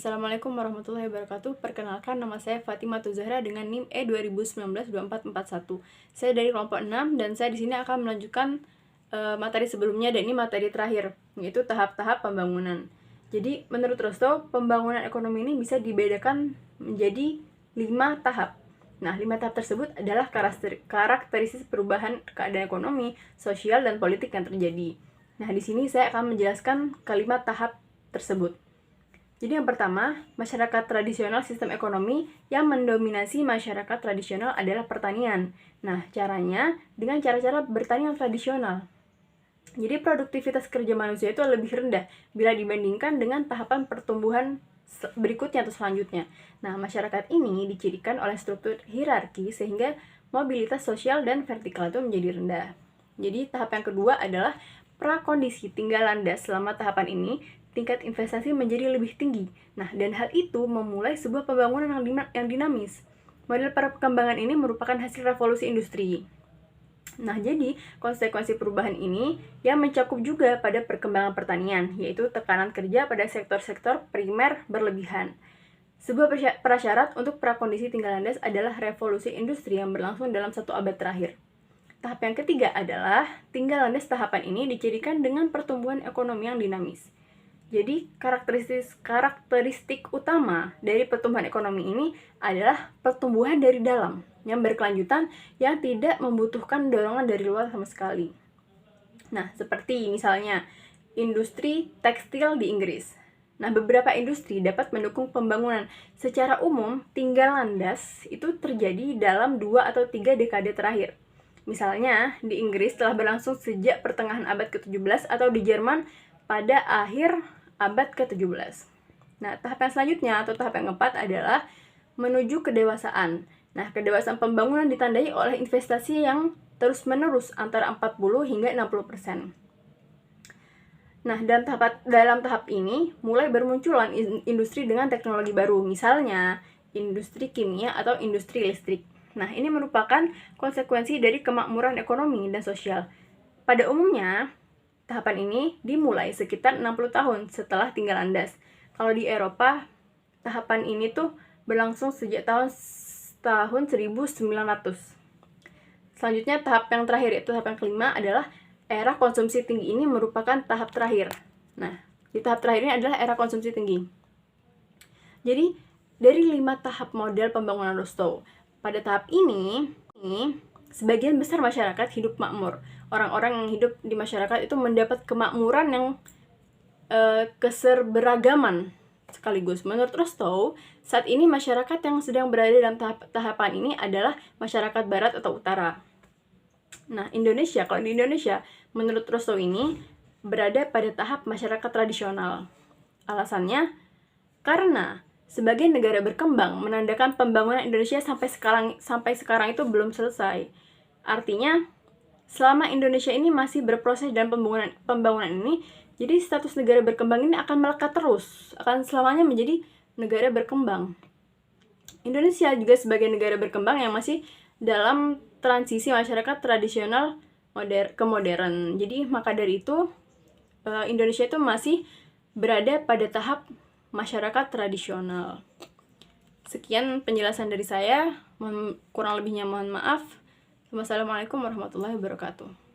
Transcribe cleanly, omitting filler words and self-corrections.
Assalamualaikum warahmatullahi wabarakatuh. Perkenalkan, nama saya Fatimah Zahra dengan NIM E2019-2441. Saya dari kelompok 6 dan saya di sini akan melanjutkan materi sebelumnya, dan ini materi terakhir, yaitu tahap-tahap pembangunan. Jadi, menurut Rostow, pembangunan ekonomi ini bisa dibedakan menjadi 5 tahap. Nah, 5 tahap tersebut adalah karakteristik perubahan keadaan ekonomi, sosial, dan politik yang terjadi. Nah, di sini saya akan menjelaskan kelima tahap tersebut. Jadi yang pertama, masyarakat tradisional sistem ekonomi yang mendominasi masyarakat tradisional adalah pertanian. Nah, caranya dengan cara-cara bertanian tradisional. Jadi produktivitas kerja manusia itu lebih rendah bila dibandingkan dengan tahapan pertumbuhan berikutnya atau selanjutnya. Nah, masyarakat ini dicirikan oleh struktur hierarki sehingga mobilitas sosial dan vertikal itu menjadi rendah. Jadi tahap yang kedua adalah prakondisi tinggal landas. Selama tahapan ini, tingkat investasi menjadi lebih tinggi. Nah, dan hal itu memulai sebuah pembangunan yang dinamis. Model perkembangan ini merupakan hasil revolusi industri. Nah, jadi konsekuensi perubahan ini yang mencakup juga pada perkembangan pertanian, yaitu tekanan kerja pada sektor-sektor primer berlebihan. Sebuah prasyarat untuk prakondisi tinggal landas adalah revolusi industri yang berlangsung dalam 1 abad terakhir. Tahap yang ketiga adalah tinggal landas. Tahapan ini dicirikan dengan pertumbuhan ekonomi yang dinamis. Jadi, karakteristik utama dari pertumbuhan ekonomi ini adalah pertumbuhan dari dalam yang berkelanjutan yang tidak membutuhkan dorongan dari luar sama sekali. Nah, seperti misalnya industri tekstil di Inggris. Nah, beberapa industri dapat mendukung pembangunan. Secara umum, tinggal landas itu terjadi dalam 2 atau 3 dekade terakhir. Misalnya, di Inggris telah berlangsung sejak pertengahan abad ke-17 atau di Jerman pada akhir abad ke-17. Nah, tahap yang selanjutnya atau tahap yang keempat adalah menuju kedewasaan. Nah, kedewasaan pembangunan ditandai oleh investasi yang terus-menerus antara 40 hingga 60%. Nah, dalam tahap ini mulai bermunculan industri dengan teknologi baru, misalnya industri kimia atau industri listrik. Nah, ini merupakan konsekuensi dari kemakmuran ekonomi dan sosial. Pada umumnya, tahapan ini dimulai sekitar 60 tahun setelah tinggal landas. Kalau di Eropa, tahapan ini tuh berlangsung sejak tahun 1900. Selanjutnya, tahap yang terakhir, yaitu tahap yang kelima, adalah era konsumsi tinggi. Ini merupakan tahap terakhir. Nah, di tahap terakhir ini adalah era konsumsi tinggi. Jadi, dari 5 tahap model pembangunan Rostow, pada tahap ini sebagian besar masyarakat hidup makmur. Orang-orang yang hidup di masyarakat itu mendapat kemakmuran yang keserberagaman sekaligus. Menurut Rostow, saat ini masyarakat yang sedang berada dalam tahapan ini adalah masyarakat barat atau utara. Nah, kalau di Indonesia, menurut Rostow ini berada pada tahap masyarakat tradisional. Alasannya, karena sebagai negara berkembang menandakan pembangunan Indonesia sampai sekarang itu belum selesai. Artinya, selama Indonesia ini masih berproses dalam pembangunan ini, jadi status negara berkembang ini akan melekat terus, akan selamanya menjadi negara berkembang. Indonesia juga sebagai negara berkembang yang masih dalam transisi masyarakat tradisional ke modern. Jadi maka dari itu Indonesia itu masih berada pada tahap masyarakat tradisional. Sekian penjelasan dari saya, kurang lebihnya mohon maaf. Wassalamualaikum warahmatullahi wabarakatuh.